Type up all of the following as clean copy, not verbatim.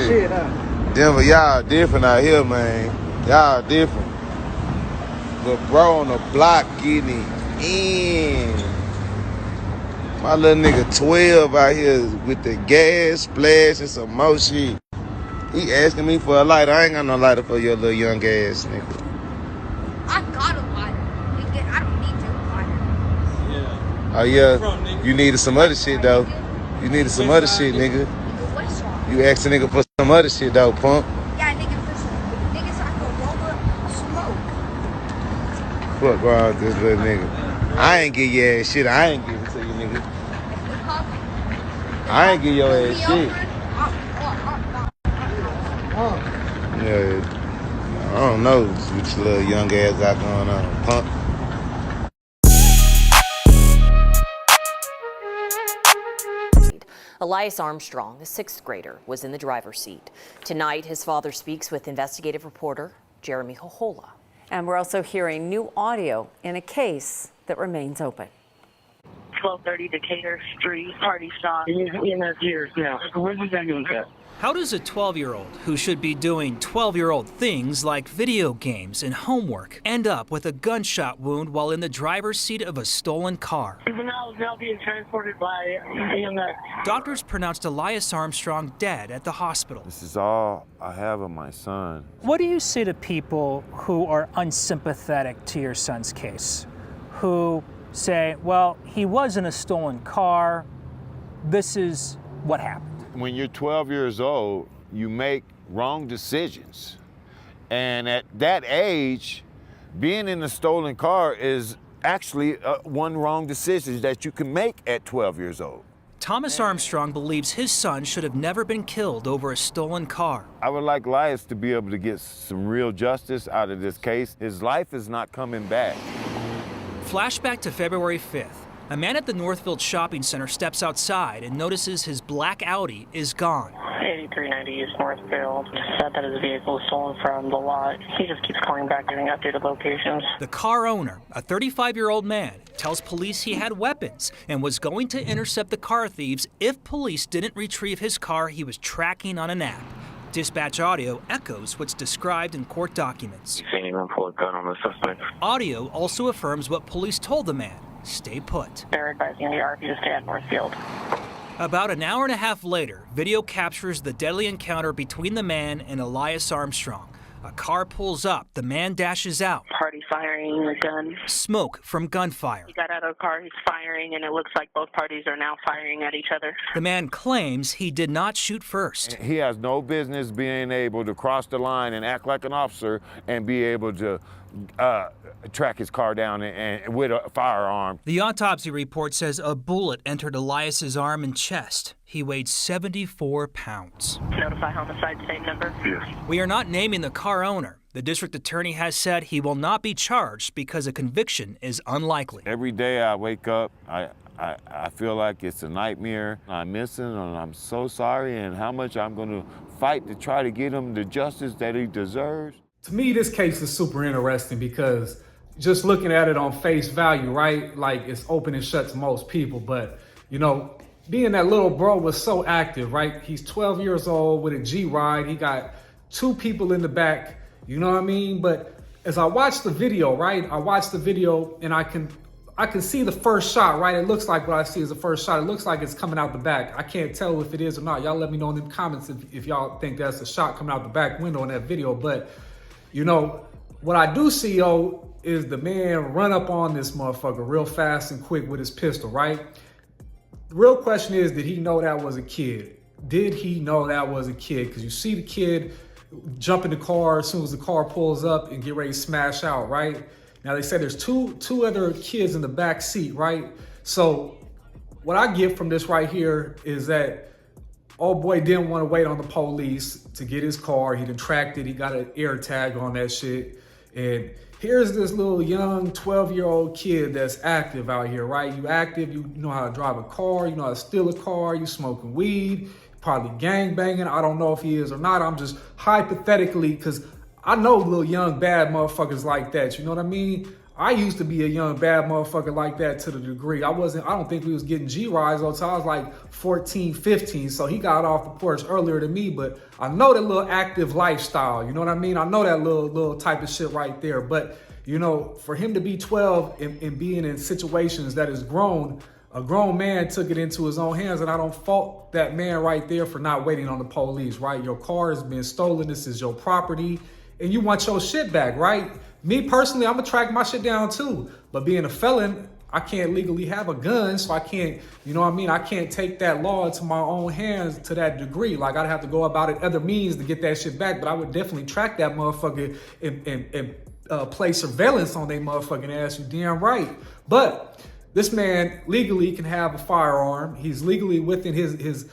Shit, huh? Denver, y'all different out here, man. Y'all different. But bro on the block getting it in. My little nigga 12 out here with the gas, splash, and some more shit. He asking me for a lighter. I ain't got no lighter for your little young ass nigga. I got a lighter. I don't need your lighter. Yeah. Oh yeah, you needed some other shit though. You needed some other shit, nigga. You asked a nigga for some other shit though, punk. Yeah, nigga, for some niggas I can roll up smoke. Fuck wrong with this little nigga. I ain't give your ass shit. I ain't give it to you, nigga. I ain't give your ass shit. Yeah, I don't know what your little young ass got going on, punk. Elias Armstrong, the 6th grader, was in the driver's seat. Tonight, his father speaks with investigative reporter Jeremy Hohola. And we're also hearing new audio in a case that remains open. 1230 Decatur Street, party shop. In our ears now. Where's this ambulance at? How does a 12-year-old who should be doing 12-year-old things like video games and homework end up with a gunshot wound while in the driver's seat of a stolen car? Juvenile is now being transported by EMS. Doctors pronounced Elias Armstrong dead at the hospital. This is all I have of my son. What do you say to people who are unsympathetic to your son's case, who say, well, he was in a stolen car, this is what happened? When you're 12 years old, you make wrong decisions. And at that age, being in a stolen car is actually one wrong decision that you can make at 12 years old. Thomas Armstrong believes his son should have never been killed over a stolen car. I would like Elias to be able to get some real justice out of this case. His life is not coming back. Flashback to February 5th. A man at the Northfield Shopping Center steps outside and notices his black Audi is gone. 8390 East Northfield said that his vehicle was stolen from the lot. He just keeps calling back, giving updated locations. The car owner, a 35-year-old man, tells police he had weapons and was going to intercept the car thieves if police didn't retrieve his car he was tracking on an app. Dispatch audio echoes what's described in court documents. You seen anyone pull a gun on the suspect? Audio also affirms what police told the man. Stay put. They're advising the RV to stay at Northfield. About an hour and a half later, video captures the deadly encounter between the man and Elias Armstrong. A car pulls up, the man dashes out. Party firing a gun. Smoke from gunfire. He got out of the car, he's firing, and it looks like both parties are now firing at each other. The man claims he did not shoot first. He has no business being able to cross the line and act like an officer and be able to track his car down and with a firearm. The autopsy report says a bullet entered Elias's arm and chest. He weighed 74 pounds. Notify homicide, same number? Yes. We are not naming the car owner. The district attorney has said he will not be charged because a conviction is unlikely. Every day I wake up, I feel like it's a nightmare. I'm missing and I'm so sorry, and how much I'm going to fight to try to get him the justice that he deserves. To me, this case is super interesting because just looking at it on face value, right? Like it's open and shut to most people, but you know, being that little bro was so active, right? He's 12 years old with a G-Ride. He got 2 people in the back, you know what I mean? But as I watched the video, right? I watched the video and I can see the first shot, right? It looks like what I see is the first shot. It looks like it's coming out the back. I can't tell if it is or not. Y'all let me know in the comments if y'all think that's a shot coming out the back window in that video. But you know, what I do see, yo, is the man run up on this motherfucker real fast and quick with his pistol, right? The real question is, did he know that was a kid? Did he know that was a kid? Because you see the kid jump in the car as soon as the car pulls up and get ready to smash out, right? Now they say there's two other kids in the back seat, right? So what I get from this right here is that old boy didn't want to wait on the police to get his car. He done tracked it. He got an air tag on that shit. And here's this little young 12-year-old kid that's active out here, right? You active, you know how to drive a car, you know how to steal a car, you smoking weed, probably gang banging. I don't know if he is or not. I'm just hypothetically, because I know little young bad motherfuckers like that. You know what I mean? I used to be a young bad motherfucker like that to the degree. I don't think we was getting G-rides until I was like 14, 15. So he got off the porch earlier than me, but I know that little active lifestyle, you know what I mean? I know that little type of shit right there. But, you know, for him to be 12 and being in situations that is grown, a grown man took it into his own hands, and I don't fault that man right there for not waiting on the police, right? Your car has been stolen, this is your property, and you want your shit back, right? Me personally, I'm gonna track my shit down too. But being a felon, I can't legally have a gun, so I can't, you know what I mean? I can't take that law into my own hands to that degree. Like, I'd have to go about it other means to get that shit back, but I would definitely track that motherfucker and play surveillance on their motherfucking ass, you damn right. But this man legally can have a firearm. He's legally within his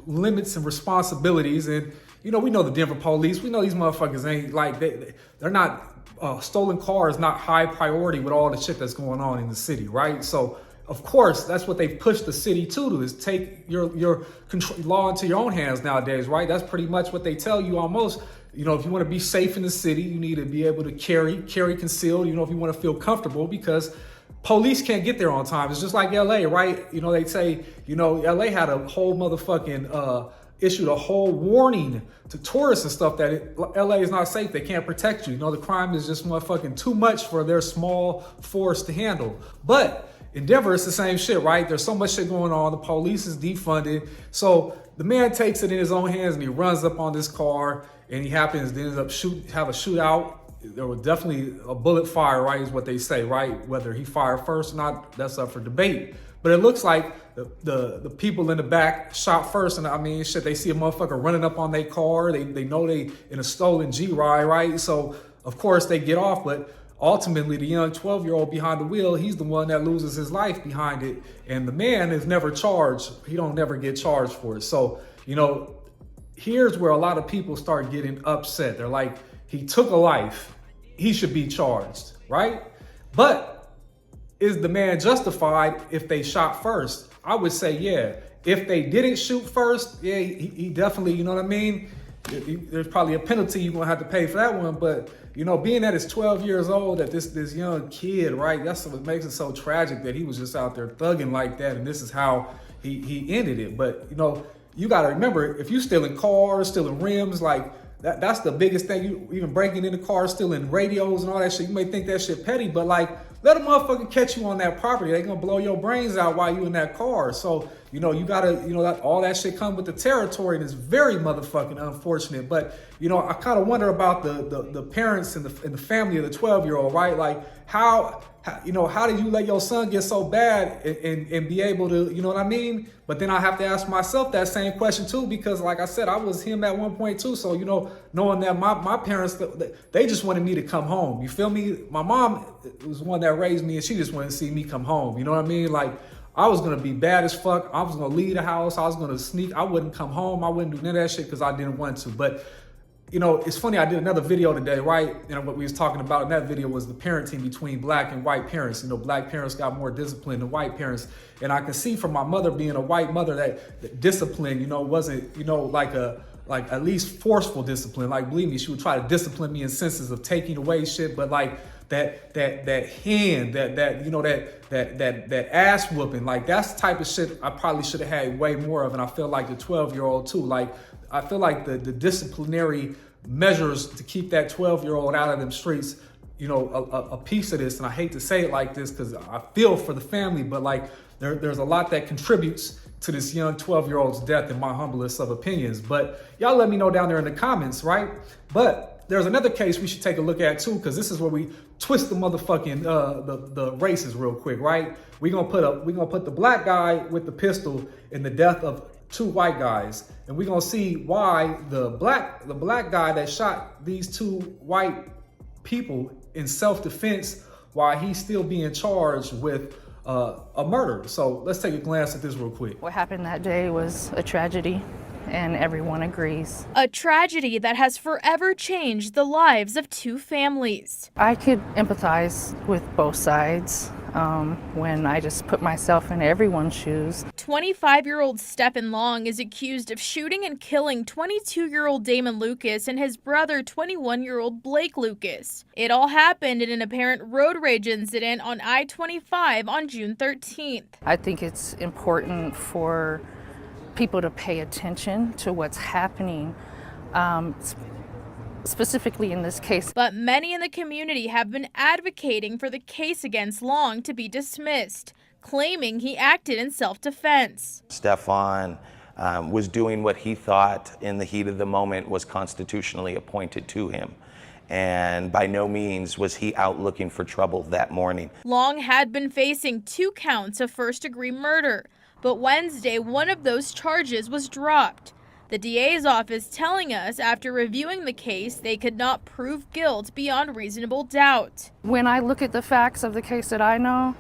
limits and responsibilities. And, you know, we know the Denver police. We know these motherfuckers ain't like, they're not, stolen car is not high priority with all the shit that's going on in the city, right? So, of course, that's what they've pushed the city to do, is take your control, law into your own hands nowadays, right? That's pretty much what they tell you almost. You know, if you want to be safe in the city, you need to be able to carry concealed, you know, if you want to feel comfortable, because police can't get there on time. It's just like LA, right? You know, they say, you know, LA had a whole motherfucking, issued a whole warning to tourists and stuff that LA is not safe. They can't protect you. You know, the crime is just motherfucking too much for their small force to handle. But in Denver, it's the same shit, right? There's so much shit going on. The police is defunded. So the man takes it in his own hands and he runs up on this car, and he happens to end up have a shootout. There was definitely a bullet fire, right, is what they say, right? Whether he fired first or not, that's up for debate. But it looks like the people in the back shot first, and I mean, shit, they see a motherfucker running up on their car. They know they in a stolen G-ride, right? So, of course, they get off, but ultimately, the young 12-year-old behind the wheel, he's the one that loses his life behind it, and the man is never charged. He don't never get charged for it. So, you know, here's where a lot of people start getting upset. They're like, he took a life, he should be charged, right? But is the man justified if they shot first? I would say, yeah. If they didn't shoot first, yeah, he definitely, you know what I mean? There's probably a penalty you're gonna have to pay for that one. But, you know, being that it's 12 years old, that this young kid, right? That's what makes it so tragic, that he was just out there thugging like that, and this is how he ended it. But, you know, you gotta remember, if you stealing cars, stealing rims, like, that's the biggest thing. You even breaking into cars, stealing radios and all that shit. You may think that shit petty, but like, let a motherfucker catch you on that property. They gonna blow your brains out while you in that car. So, you know, you gotta, you know, all that shit come with the territory, and it's very motherfucking unfortunate. But, you know, I kind of wonder about the parents and the family of the 12-year-old, right? Like, how did you let your son get so bad and be able to, you know what I mean? But then I have to ask myself that same question too, because like I said, I was him at one point too. So, you know, knowing that my parents, they just wanted me to come home. You feel me? My mom was one that raised me, and she just wanted to see me come home. You know what I mean? Like, I was gonna be bad as fuck. I was gonna leave the house. I was gonna sneak. I wouldn't come home. I wouldn't do none of that shit because I didn't want to. But, you know, it's funny, I did another video today, right? And what we was talking about in that video was the parenting between black and white parents. You know, black parents got more discipline than white parents. And I can see from my mother being a white mother that discipline, you know, wasn't, you know, like at least forceful discipline. Like, believe me, she would try to discipline me in senses of taking away shit, but like that hand, that you know, that ass whooping, like that's the type of shit I probably should have had way more of. And I feel like the 12-year-old too, like, I feel like the disciplinary measures to keep that 12-year-old out of them streets, you know, a piece of this. And I hate to say it like this because I feel for the family, but like there's a lot that contributes to this young 12-year-old's death, in my humblest of opinions. But y'all let me know down there in the comments, right? But there's another case we should take a look at too, because this is where we twist the motherfucking the races real quick, right? We're gonna put the black guy with the pistol in the death of two white guys, and we're gonna see why the black guy that shot these two white people in self-defense, why he's still being charged with a murder. So let's take a glance at this real quick. What happened that day was a tragedy, and everyone agrees. A tragedy that has forever changed the lives of two families. I could empathize with both sides. when I just put myself in everyone's shoes. 25-year-old Stephan Long is accused of shooting and killing 22-year-old Damon Lucas and his brother, 21-year-old Blake Lucas. It all happened in an apparent road rage incident on I-25 on June 13th. I think it's important for people to pay attention to what's happening, specifically in this case. But many in the community have been advocating for the case against Long to be dismissed, claiming he acted in self-defense. Stephan was doing what he thought in the heat of the moment was constitutionally appointed to him. And by no means was he out looking for trouble that morning. Long had been facing 2 counts of first-degree murder, but Wednesday, one of those charges was dropped. The DA's office telling us after reviewing the case, they could not prove guilt beyond reasonable doubt. When I look at the facts of the case that I know,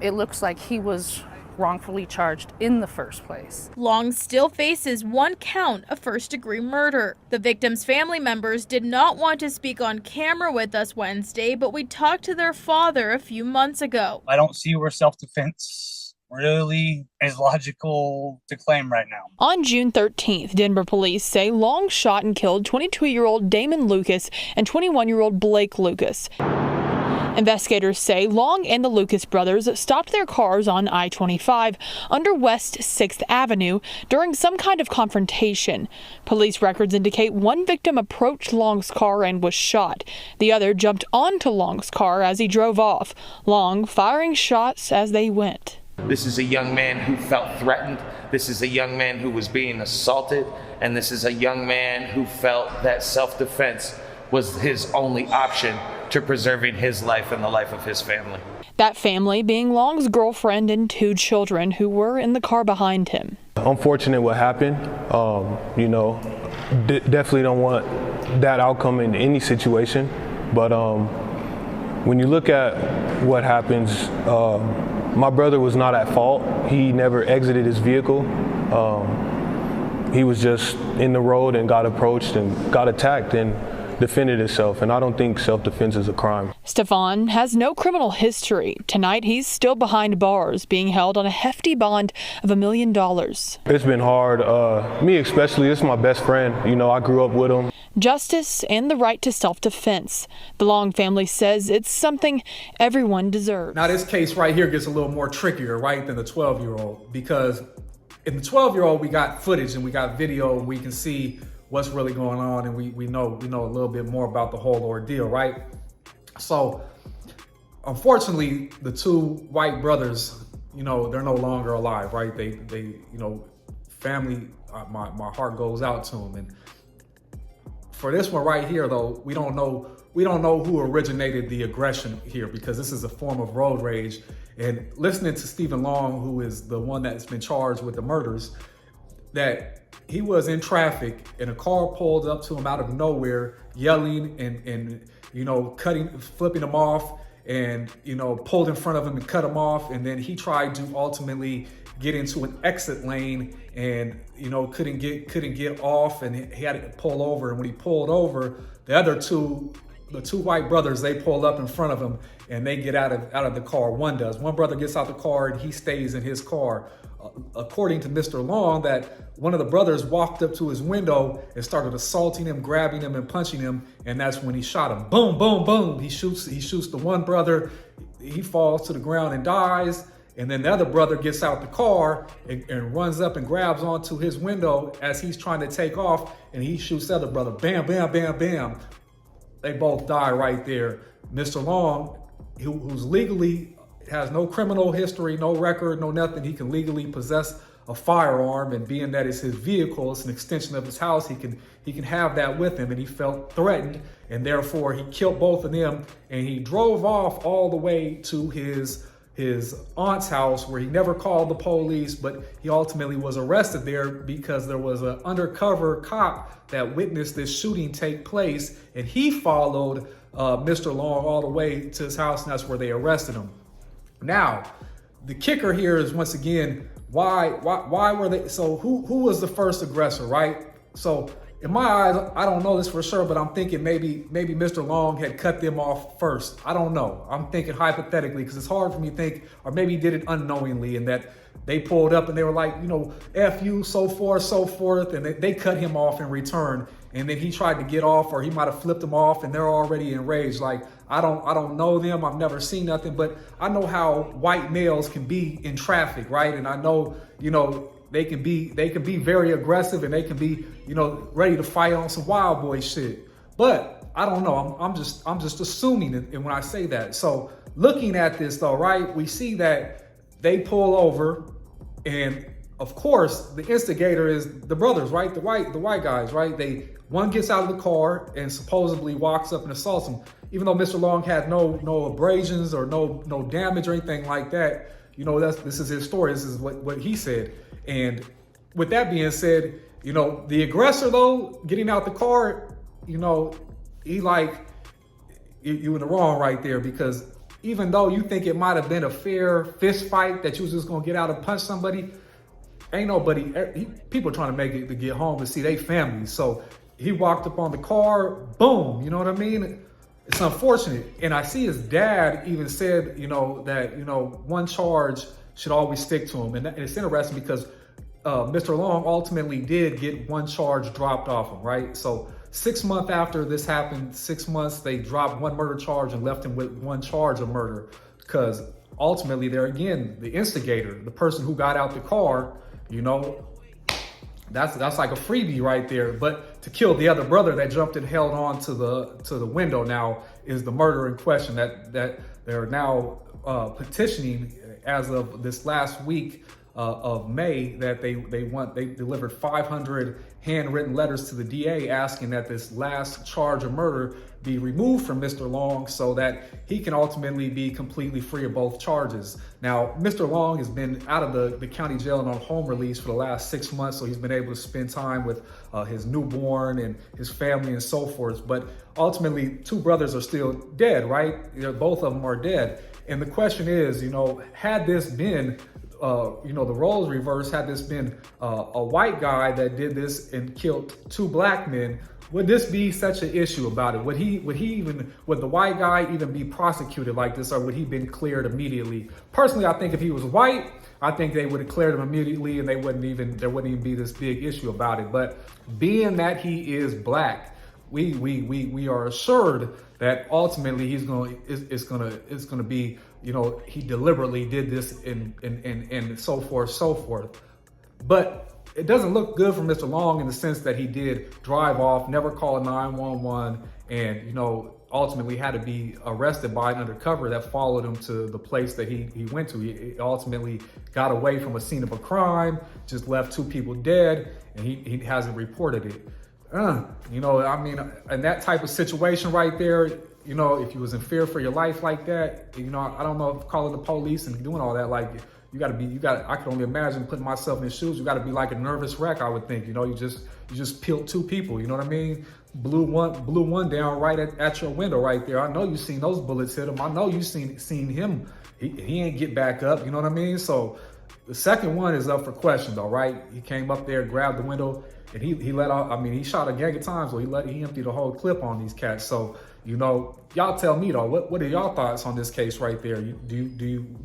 it looks like he was wrongfully charged in the first place. Long still faces 1 count of first-degree murder. The victim's family members did not want to speak on camera with us Wednesday, but we talked to their father a few months ago. I don't see where self-defense really is logical to claim right now. On June 13th, Denver police say Long shot and killed 22-year-old Damon Lucas and 21-year-old Blake Lucas. Investigators say Long and the Lucas brothers stopped their cars on I-25 under West 6th Avenue during some kind of confrontation. Police records indicate one victim approached Long's car and was shot. The other jumped onto Long's car as he drove off, Long firing shots as they went. This is a young man who felt threatened. This is a young man who was being assaulted. And this is a young man who felt that self-defense was his only option to preserving his life and the life of his family. That family being Long's girlfriend and 2 children who were in the car behind him. Unfortunate what happened. Definitely don't want that outcome in any situation. But when you look at what happens, my brother was not at fault. He never exited his vehicle. He was just in the road and got approached and got attacked and defended himself. And I don't think self-defense is a crime. Stephan has no criminal history. Tonight, he's still behind bars, being held on a hefty bond of $1 million. It's been hard. Me especially, this is my best friend. I grew up with him. Justice and the right to self-defense. The Long family says it's something everyone deserves. Now this case right here gets a little more trickier, right, than the 12-year-old, because in the 12-year-old we got footage and we got video and we can see what's really going on, and we know a little bit more about the whole ordeal, right? So unfortunately, the 2 white brothers, they're no longer alive, right? They family, my heart goes out to them. And for this one right here, though, we don't know who originated the aggression here, because this is a form of road rage. And listening to Stephan Long, who is the one that's been charged with the murders, that he was in traffic and a car pulled up to him out of nowhere, yelling and flipping him off, and pulled in front of him and cut him off. And then he tried to ultimately get into an exit lane and couldn't get off, and he had to pull over. And when he pulled over, the 2 white brothers, they pulled up in front of him and they get out of the car. One brother gets out the car and he stays in his car. According to Mr. Long, that one of the brothers walked up to his window and started assaulting him, grabbing him and punching him, and that's when he shot him. Boom, boom, boom. He shoots the one brother. He falls to the ground and dies. And then the other brother gets out the car and runs up and grabs onto his window as he's trying to take off, and he shoots the other brother. Bam, bam, bam, bam. They both die right there. Mr. Long, who's legally has no criminal history, no record, no nothing, he can legally possess a firearm, and being that it's his vehicle, it's an extension of his house, he can have that with him, and he felt threatened, and therefore he killed both of them, and he drove off all the way to his aunt's house, where he never called the police, but he ultimately was arrested there because there was an undercover cop that witnessed this shooting take place, and he followed Mr. Long all the way to his house, and that's where they arrested him. Now, the kicker here is, once again, why were they? So who was the first aggressor, right? So in my eyes, I don't know this for sure, but I'm thinking maybe Mr. Long had cut them off first. I don't know. I'm thinking hypothetically because it's hard for me to think, or maybe he did it unknowingly and that they pulled up and they were like, F you, so forth, and they cut him off in return. And then he tried to get off, or he might have flipped them off, and they're already enraged. Like, I don't know them. I've never seen nothing, but I know how white males can be in traffic, right? And I know, they can be very aggressive, and they can be, ready to fight on some wild boy shit. But I don't know. I'm just assuming it, and when I say that. So looking at this though, right? We see that they pull over, and of course the instigator is the brothers, right? The white guys, right? One gets out of the car and supposedly walks up and assaults him, even though Mr. Long had no abrasions or no damage or anything like that. This is his story. This is what he said. And with that being said, the aggressor though, getting out the car, he like, you in the wrong right there, because even though you think it might have been a fair fist fight that you was just gonna get out and punch somebody, ain't nobody, people trying to make it to get home and see their families. So he walked up on the car, boom, you know what I mean? It's unfortunate. And I see his dad even said, that, one charge should always stick to him. And it's interesting because Mr. Long ultimately did get one charge dropped off him, right? So 6 months after this happened, 6 months, they dropped one murder charge and left him with one charge of murder, because ultimately they're, again, the instigator, the person who got out the car, that's like a freebie right there. But to kill the other brother that jumped and held on to the window now is the murder in question that they're now petitioning as of this last week of May, that they delivered 500 handwritten letters to the DA asking that this last charge of murder be removed from Mr. Long so that he can ultimately be completely free of both charges. Now, Mr. Long has been out of the county jail and on home release for the last 6 months, so he's been able to spend time with his newborn and his family and so forth. But ultimately, two brothers are still dead, right? Both of them are dead. And the question is, had this been the roles reversed, had this been a white guy that did this and killed two black men, would this be such an issue about it? Would the white guy even be prosecuted like this, or would he been cleared immediately? Personally, I think if he was white, I think they would have cleared him immediately, and there wouldn't even be this big issue about it. But being that he is black, we are assured that ultimately it's gonna be, he deliberately did this and so forth. But it doesn't look good for Mr. Long in the sense that he did drive off, never call 911, and ultimately had to be arrested by an undercover that followed him to the place that he went to. He ultimately got away from a scene of a crime, just left two people dead, and he hasn't reported it. In that type of situation right there, if you was in fear for your life like that, I don't know if calling the police and doing all that, like, I can only imagine putting myself in his shoes. You gotta be like a nervous wreck, I would think. You just peeled two people, you know what I mean? Blew one down right at your window right there. I know you seen those bullets hit him. I know you seen him. He ain't get back up, you know what I mean? So the second one is up for question though, right? He came up there, grabbed the window, and he let out, he shot a gang of times, so he emptied a whole clip on these cats. So, y'all tell me though, what are y'all thoughts on this case right there? Do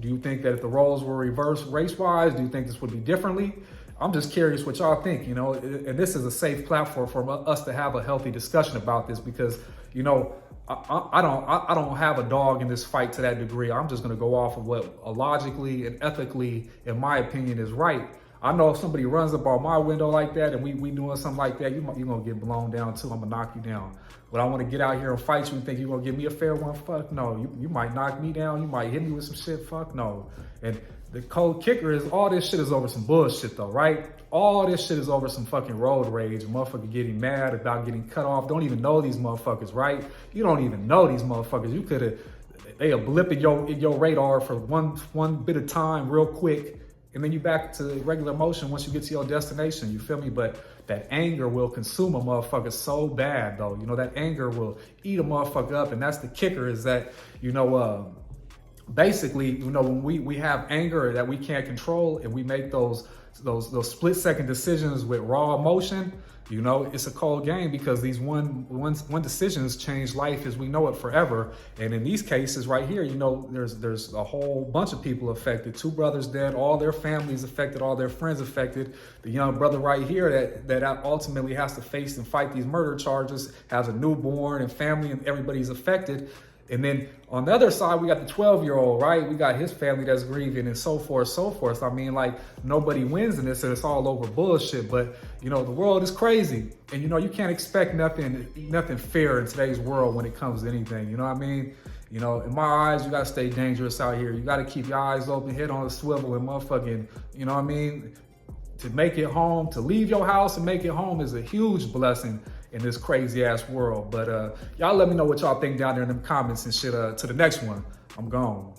you think that if the roles were reversed race-wise, do you think this would be differently? I'm just curious what y'all think, and this is a safe platform for us to have a healthy discussion about this, because, I don't have a dog in this fight to that degree. I'm just gonna go off of what logically and ethically, in my opinion, is right. I know if somebody runs up on my window like that and we doing something like that, you're gonna get blown down too. I'm gonna knock you down. But I want to get out here and fight you and think you're gonna give me a fair one? Fuck no. You might knock me down. You might hit me with some shit. Fuck no. And the cold kicker is all this shit is over some bullshit though, right? All this shit is over some fucking road rage. A motherfucker getting mad about getting cut off. Don't even know these motherfuckers, right? You don't even know these motherfuckers. You could have, they a blip in your radar for one bit of time real quick, and then you back to regular motion once you get to your destination, you feel me? But that anger will consume a motherfucker so bad though. That anger will eat a motherfucker up, and that's the kicker, is that, basically, when we have anger that we can't control and we make those split second decisions with raw emotion, You know, it's a cold game because these one decisions change life as we know it forever. And in these cases right here, you know, there's a whole bunch of people affected. 2 brothers dead, all their families affected, all their friends affected. The young brother right here that ultimately has to face and fight these murder charges, has a newborn and family, and everybody's affected. And then on the other side, we got the 12-year-old, right? We got his family that's grieving and so forth, so forth. I mean, like, nobody wins in this and it's all over bullshit. But, you know, the world is crazy. And, you know, you can't expect nothing fair in today's world when it comes to anything. You know what I mean? You know, in my eyes, you got to stay dangerous out here. You got to keep your eyes open, head on a swivel, and motherfucking, you know what I mean? To make it home, to leave your house and make it home is a huge blessing in this crazy ass world. But y'all let me know what y'all think down there in them comments and shit. To the next one, I'm gone.